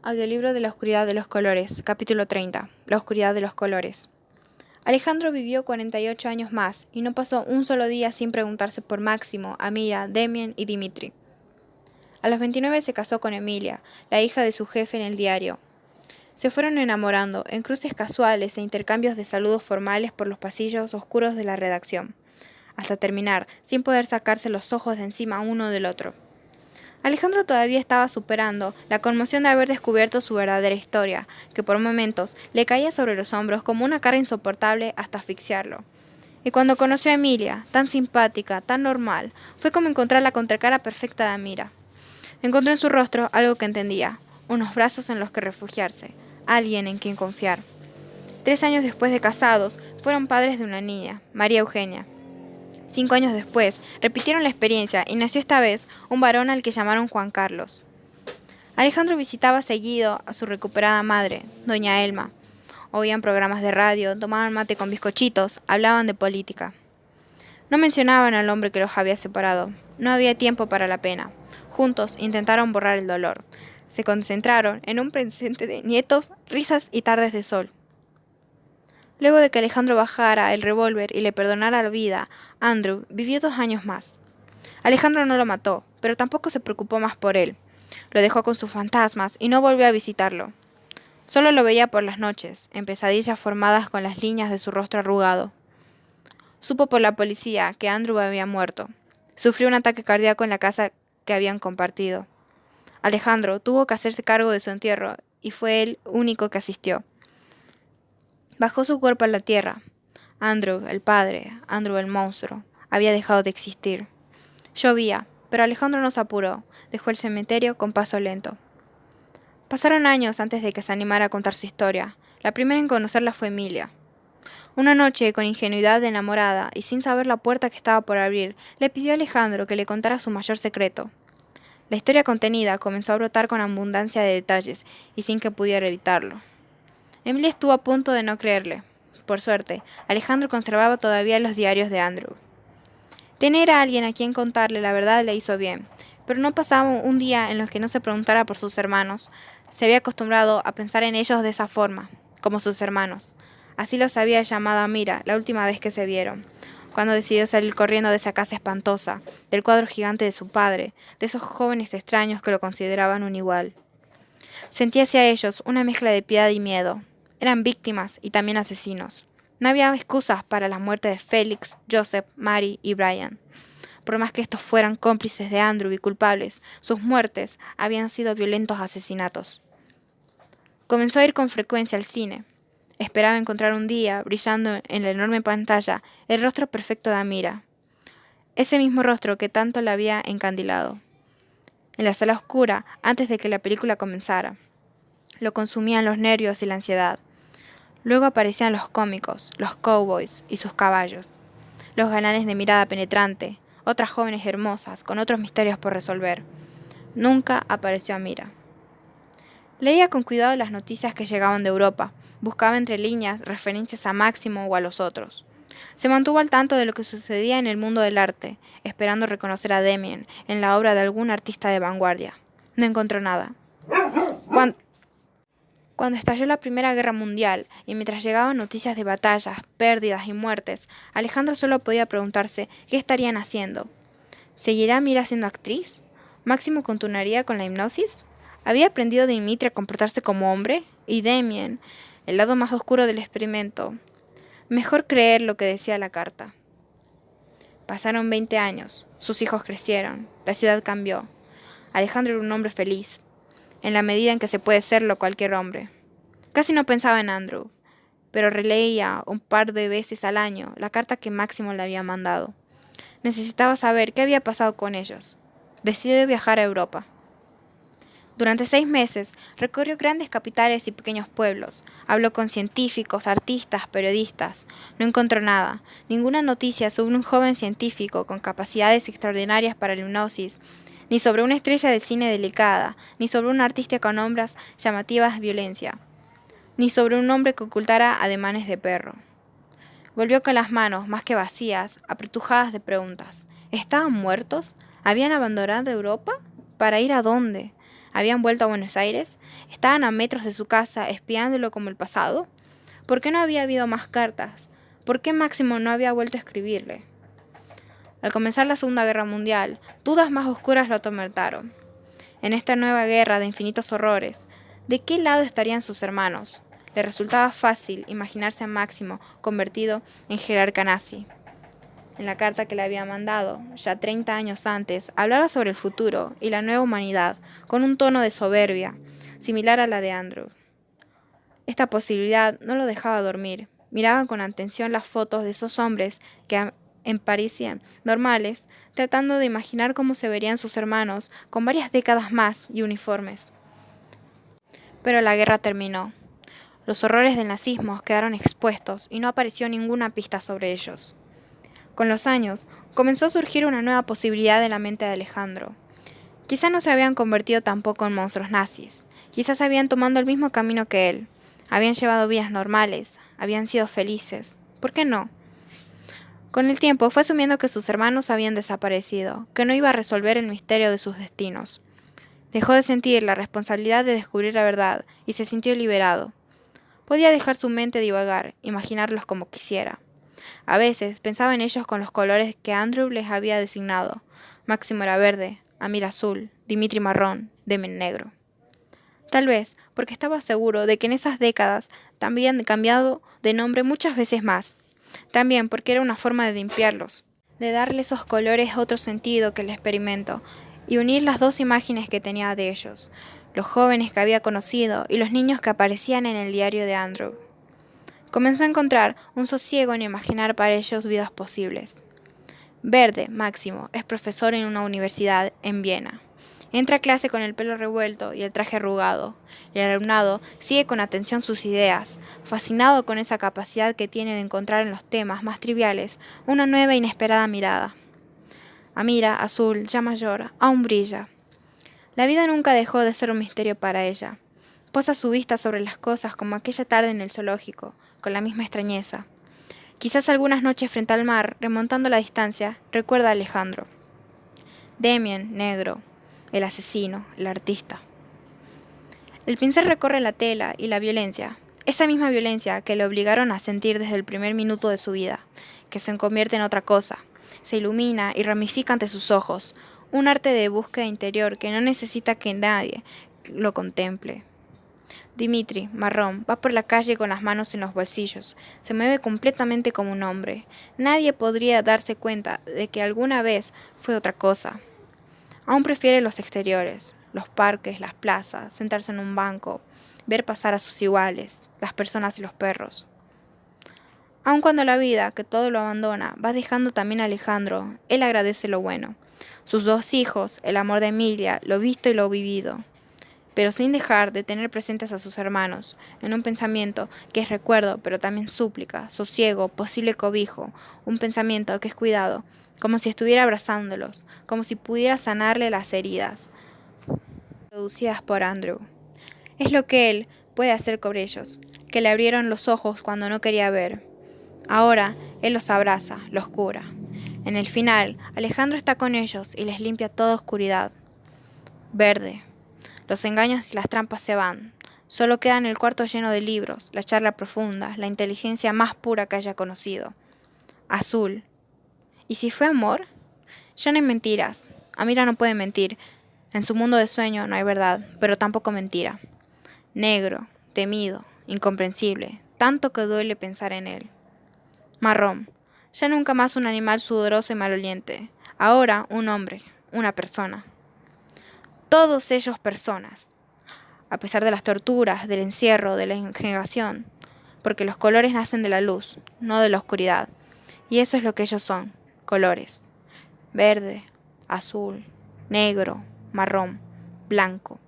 Audiolibro de la oscuridad de los colores, capítulo 30. La oscuridad de los colores. Alejandro vivió 48 años más y no pasó un solo día sin preguntarse por Máximo, Amira, Demian y Dimitri. A los 29 se casó con Emilia, la hija de su jefe en el diario. Se fueron enamorando, en cruces casuales e intercambios de saludos formales por los pasillos oscuros de la redacción, hasta terminar sin poder sacarse los ojos de encima uno del otro. Alejandro todavía estaba superando la conmoción de haber descubierto su verdadera historia, que por momentos le caía sobre los hombros como una carga insoportable hasta asfixiarlo. Y cuando conoció a Emilia, tan simpática, tan normal, fue como encontrar la contracara perfecta de Amira. Encontró en su rostro algo que entendía, unos brazos en los que refugiarse, alguien en quien confiar. 3 años después de casados, fueron padres de una niña, María Eugenia. 5 años después, repitieron la experiencia y nació esta vez un varón al que llamaron Juan Carlos. Alejandro visitaba seguido a su recuperada madre, doña Elma. Oían programas de radio, tomaban mate con bizcochitos, hablaban de política. No mencionaban al hombre que los había separado. No había tiempo para la pena. Juntos intentaron borrar el dolor. Se concentraron en un presente de nietos, risas y tardes de sol. Luego de que Alejandro bajara el revólver y le perdonara la vida, Andrew vivió 2 años más. Alejandro no lo mató, pero tampoco se preocupó más por él. Lo dejó con sus fantasmas y no volvió a visitarlo. Solo lo veía por las noches, en pesadillas formadas con las líneas de su rostro arrugado. Supo por la policía que Andrew había muerto. Sufrió un ataque cardíaco en la casa que habían compartido. Alejandro tuvo que hacerse cargo de su entierro y fue el único que asistió. Bajó su cuerpo a la tierra. Andrew, el padre, Andrew el monstruo, había dejado de existir. Llovía, pero Alejandro no se apuró, dejó el cementerio con paso lento. Pasaron años antes de que se animara a contar su historia. La primera en conocerla fue Emilia. Una noche, con ingenuidad de enamorada y sin saber la puerta que estaba por abrir, le pidió a Alejandro que le contara su mayor secreto. La historia contenida comenzó a brotar con abundancia de detalles y sin que pudiera evitarlo. Emilia estuvo a punto de no creerle. Por suerte, Alejandro conservaba todavía los diarios de Andrew. Tener a alguien a quien contarle la verdad le hizo bien, pero no pasaba un día en los que no se preguntara por sus hermanos. Se había acostumbrado a pensar en ellos de esa forma, como sus hermanos. Así los había llamado Amira la última vez que se vieron, cuando decidió salir corriendo de esa casa espantosa, del cuadro gigante de su padre, de esos jóvenes extraños que lo consideraban un igual. Sentía hacia ellos una mezcla de piedad y miedo. Eran víctimas y también asesinos. No había excusas para la muerte de Félix, Joseph, Mary y Brian. Por más que estos fueran cómplices de Andrew y culpables, sus muertes habían sido violentos asesinatos. Comenzó a ir con frecuencia al cine. Esperaba encontrar un día, brillando en la enorme pantalla, el rostro perfecto de Amira. Ese mismo rostro que tanto la había encandilado. En la sala oscura, antes de que la película comenzara. Lo consumían los nervios y la ansiedad. Luego aparecían los cómicos, los cowboys y sus caballos, los galanes de mirada penetrante, otras jóvenes hermosas con otros misterios por resolver. Nunca apareció Amira. Leía con cuidado las noticias que llegaban de Europa, buscaba entre líneas referencias a Máximo o a los otros. Se mantuvo al tanto de lo que sucedía en el mundo del arte, esperando reconocer a Demian en la obra de algún artista de vanguardia. No encontró nada. Cuando estalló la Primera Guerra Mundial y mientras llegaban noticias de batallas, pérdidas y muertes, Alejandro solo podía preguntarse qué estarían haciendo. ¿Seguirá Mira siendo actriz? ¿Máximo continuaría con la hipnosis? ¿Había aprendido Dimitri a comportarse como hombre? ¿Y Demian, el lado más oscuro del experimento? Mejor creer lo que decía la carta. Pasaron 20 años, sus hijos crecieron, la ciudad cambió. Alejandro era un hombre feliz, en la medida en que se puede serlo cualquier hombre. Casi no pensaba en Andrew, pero releía un par de veces al año la carta que Máximo le había mandado. Necesitaba saber qué había pasado con ellos. Decidió viajar a Europa. Durante 6 meses recorrió grandes capitales y pequeños pueblos. Habló con científicos, artistas, periodistas. No encontró nada, ninguna noticia sobre un joven científico con capacidades extraordinarias para la hipnosis, ni sobre una estrella de cine delicada, ni sobre un artista con obras llamativas de violencia, ni sobre un hombre que ocultara ademanes de perro. Volvió con las manos, más que vacías, apretujadas de preguntas. ¿Estaban muertos? ¿Habían abandonado Europa? ¿Para ir a dónde? ¿Habían vuelto a Buenos Aires? ¿Estaban a metros de su casa espiándolo como el pasado? ¿Por qué no había habido más cartas? ¿Por qué Máximo no había vuelto a escribirle? Al comenzar la Segunda Guerra Mundial, dudas más oscuras lo atormentaron. En esta nueva guerra de infinitos horrores, ¿de qué lado estarían sus hermanos? Le resultaba fácil imaginarse a Máximo convertido en jerarca nazi. En la carta que le había mandado, ya 30 años antes, hablaba sobre el futuro y la nueva humanidad, con un tono de soberbia, similar a la de Andrew. Esta posibilidad no lo dejaba dormir. Miraba con atención las fotos de esos hombres que parecían normales, tratando de imaginar cómo se verían sus hermanos con varias décadas más y uniformes. Pero la guerra terminó. Los horrores del nazismo quedaron expuestos y no apareció ninguna pista sobre ellos. Con los años, comenzó a surgir una nueva posibilidad en la mente de Alejandro. Quizá no se habían convertido tampoco en monstruos nazis, quizás habían tomado el mismo camino que él, habían llevado vidas normales, habían sido felices. ¿Por qué no? Con el tiempo fue asumiendo que sus hermanos habían desaparecido, que no iba a resolver el misterio de sus destinos. Dejó de sentir la responsabilidad de descubrir la verdad y se sintió liberado. Podía dejar su mente divagar, imaginarlos como quisiera. A veces pensaba en ellos con los colores que Andrew les había designado. Máximo era verde, Amir azul, Dimitri marrón, Demian negro. Tal vez porque estaba seguro de que en esas décadas también habían cambiado de nombre muchas veces más. También porque era una forma de limpiarlos, de darle esos colores otro sentido que el experimento, y unir las dos imágenes que tenía de ellos, los jóvenes que había conocido y los niños que aparecían en el diario de Andrew. Comenzó a encontrar un sosiego en imaginar para ellos vidas posibles. Verde, Máximo, es profesor en una universidad en Viena. Entra a clase con el pelo revuelto y el traje arrugado. El alumnado sigue con atención sus ideas, fascinado con esa capacidad que tiene de encontrar en los temas más triviales una nueva e inesperada mirada. Amira, azul, ya mayor, aún brilla. La vida nunca dejó de ser un misterio para ella. Posa su vista sobre las cosas como aquella tarde en el zoológico, con la misma extrañeza. Quizás algunas noches frente al mar, remontando la distancia, recuerda a Alejandro. Demian, negro, el asesino, el artista. El pincel recorre la tela y la violencia, esa misma violencia que le obligaron a sentir desde el primer minuto de su vida, que se convierte en otra cosa, se ilumina y ramifica ante sus ojos, un arte de búsqueda interior que no necesita que nadie lo contemple. Dimitri, marrón, va por la calle con las manos en los bolsillos. Se mueve completamente como un hombre. Nadie podría darse cuenta de que alguna vez fue otra cosa. Aún prefiere los exteriores, los parques, las plazas, sentarse en un banco, ver pasar a sus iguales, las personas y los perros. Aun cuando la vida, que todo lo abandona, va dejando también a Alejandro, él agradece lo bueno. Sus 2 hijos, el amor de Emilia, lo visto y lo vivido. Pero sin dejar de tener presentes a sus hermanos, en un pensamiento que es recuerdo, pero también súplica, sosiego, posible cobijo, un pensamiento que es cuidado, como si estuviera abrazándolos, como si pudiera sanarle las heridas producidas por Andrew. Es lo que él puede hacer con ellos, que le abrieron los ojos cuando no quería ver. Ahora él los abraza, los cura. En el final, Alejandro está con ellos y les limpia toda oscuridad. Verde. Los engaños y las trampas se van. Solo queda en el cuarto lleno de libros, la charla profunda, la inteligencia más pura que haya conocido. Azul. ¿Y si fue amor? Ya no hay mentiras. Amira no puede mentir. En su mundo de sueño no hay verdad, pero tampoco mentira. Negro, temido, incomprensible, tanto que duele pensar en él. Marrón. Ya nunca más un animal sudoroso y maloliente. Ahora un hombre, una persona. Todos ellos personas, a pesar de las torturas, del encierro, de la negación, porque los colores nacen de la luz, no de la oscuridad, y eso es lo que ellos son, colores, verde, azul, negro, marrón, blanco.